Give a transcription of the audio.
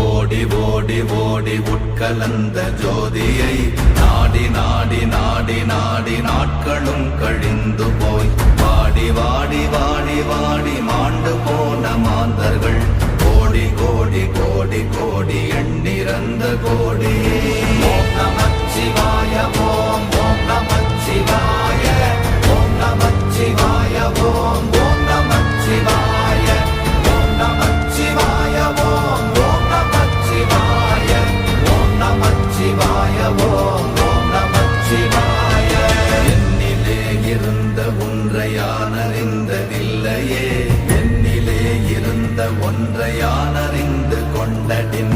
ஓடி ஓடி ஓடி உட்கலந்த ஜோதியை நாடி நாடி நாடி நாடி நாட்களும் கழிந்து போய் வாடி வாடி வாடி வாடி மாண்டு போன மாந்தர்கள் கோடி கோடி கோடி கோடி எண்ணிறந்த கோடி. ஓம் நமச்சிவாய ஓம் ஓம் நமச்சிவாய ஓம் நமச்சிவாய ஓம் ஓம் நமச்சிவாய ஓம் நமச்சிவாய ஓம் ஓம் நமச்சிவாய ஓம் நமச்சிவாய ஓம் ஓம் நமச்சிவாய. என்னிலே இருந்த ஒன்றை யான் அறிந்ததில்லையே, என்னிலே இருந்த ஒன்றை யான் அறிந்து கொண்டடின்